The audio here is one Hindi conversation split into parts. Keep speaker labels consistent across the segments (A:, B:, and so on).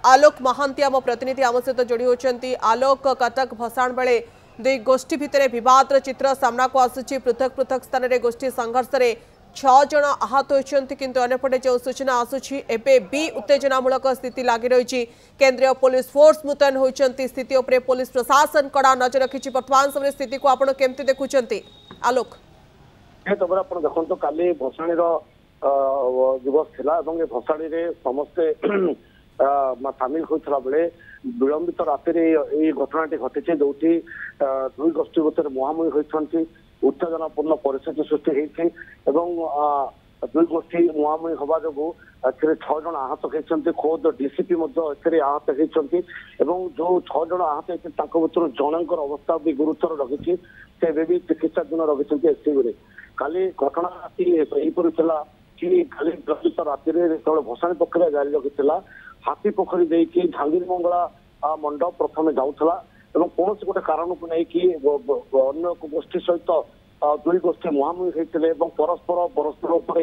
A: आलोक महांती आम प्रतिनिधि आम सहित जोड़ी होती। आलोक, कटक भसाण बेले दुई गोष्ठी भितर विवादर चित्र सामना को आसुची। पृथक पृथक स्थान में गोष्ठी संघर्ष में 6 जन आहत होती किंतु अन्यपटे जो सूचना आसुची एबे भी उत्तेजनामूलक स्थिति लगी रही। केंद्रीय पुलिस फोर्स मुतयन होती। स्थिति उपरे पुलिस प्रशासन कड़ा नजर रखी। वर्तमान समय स्थिति को आपड़ केमती देखुंट आलोक?
B: तबरे आप देखो काली भसाणी दिवस थिला भसाणी समस्ते सामिल होता बेले विलंबित राति घटनाटी घटी जो दुई गोष्ठी भितर मुहांमुही होती उत्तेजनापूर्ण परिस्थिति सृष्टि होती दुई गोष्ठी मुहांमुही हवा जो 6 जन आहत होती। खोद डीसीपी आहत होती जो 6 जन आहत होती जनकर अवस्था भी गुरुतर रही से भी चिकित्साधीन रही एससीबी। काली घटना राति कि काली प्रस्तुत राति भसाणी प्रक्रिया जारी रखी हाथी पोखरी देकी झांगिरी मंगला मंडप प्रथम जाऊला कौन गोटे कारण को लेकिन अन्य गोष्ठी सहित दुई गोष्ठी मुहांमुही होते परस्पर परस्पर उपर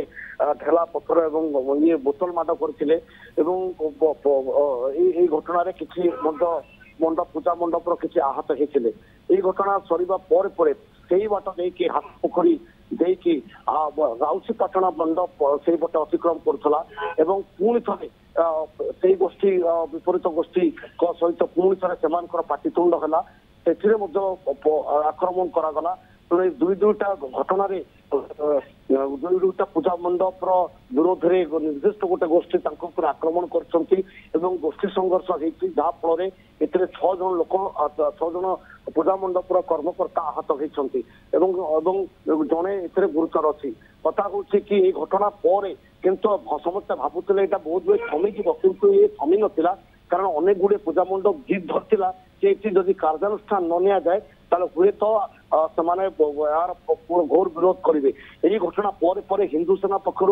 B: ढेला पथर ये बोतल माड करते घटना किसी मंडप पूजा मंडपर किसी आहत होते घटना सरिबा से बाट देकी हाथी पोखरी देकी राउसीपाटना मंडप से पटे अतिक्रम करुला पुणी थे से गोष्ठी विपरीत गोष्ठी सहित पुणी थे से पाटितुंड है आक्रमण करागला दुईटा घटना दुईटा पूजा मंडपर विरोध में निर्दिष्ट गोटे गोष्ठी आक्रमण कर गोष्ठी संघर्ष होती जहाँफल ए 6 जन लोक 6 जन पूजा मंडपर कर्मकर्ता आहत होती जड़े ए गुरुतर अच्छी कथा हूँ कि घटना पर किंतु समस्ते भावुले बहुत बड़े थमी किंतु ये थमी नाला कारण अनेक गुड़े पूजा मंडप जिद धरता जदि कार्यानुष्ठान न नि जाए हुए तो यार घोर विरोध करेंगे। यही घटना पर हिंदू सेना पक्षर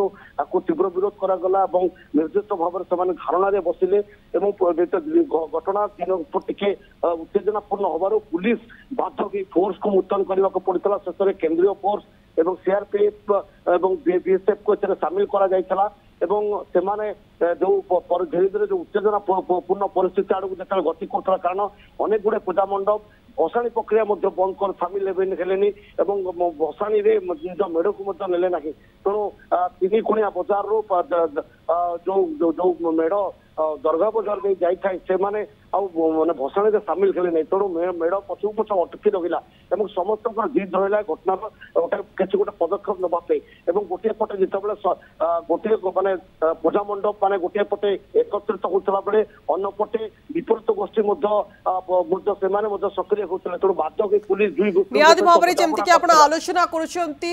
B: तीव्र विरोध करागला निर्दिष्ट भाव में धारणा बसिले घटना टे उत्तेजनापूर्ण हबार पुलिस बाध्य फोर्स को मुतयन करने को पड़ता शेष में केंद्रीय फोर्स एवं सीआरपीएफ एवं बीएसएफ को सामिल करा जो धीरे धीरे जो उत्तेजना पूर्ण परिस्थिति आड़ को गति कर कारण अनेक गुड़े पूजा मंडप भसाणी प्रक्रिया बंद कर सामिल हेले भसाणी निज मेढ़ को नेले ना तेणु 3 कोणिया बजार रू जो मेढ़ दरगाह बजार दे जाए से माने माने भसाणी सामिल हेले नहीं तेणु मेढ़ पछू पछ अटकी रहा समस्त जिद रहा घटना गोटे किसी गोटे पदक्षेप नापे गोटे पटे जिते गोटे माने पूजा मंडप माने गोटे पटे एकत्रित होता बेले अन्न पटे विपरीत गोष्ठी से सक्रिय होते तेणु बाध्य पुलिस
A: निहाती भाव में जमीक आप आलोचना कर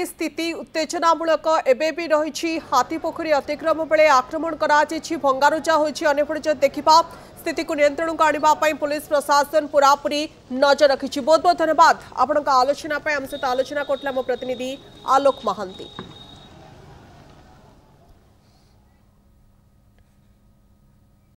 A: स्थिति उत्तेजनामूलक एवं भी रही। हाथी पोखरी अतिक्रम बेले आक्रमण कर भंगारुजा होपटे देखा स्थिति को नियंत्रण को आने पुलिस प्रशासन पूरापूरी नजर रखी। बहुत बहुत धन्यवाद आपण आलोचना आम सहित आलोचना करथिले मो प्रतिनिधि आलोक महांती।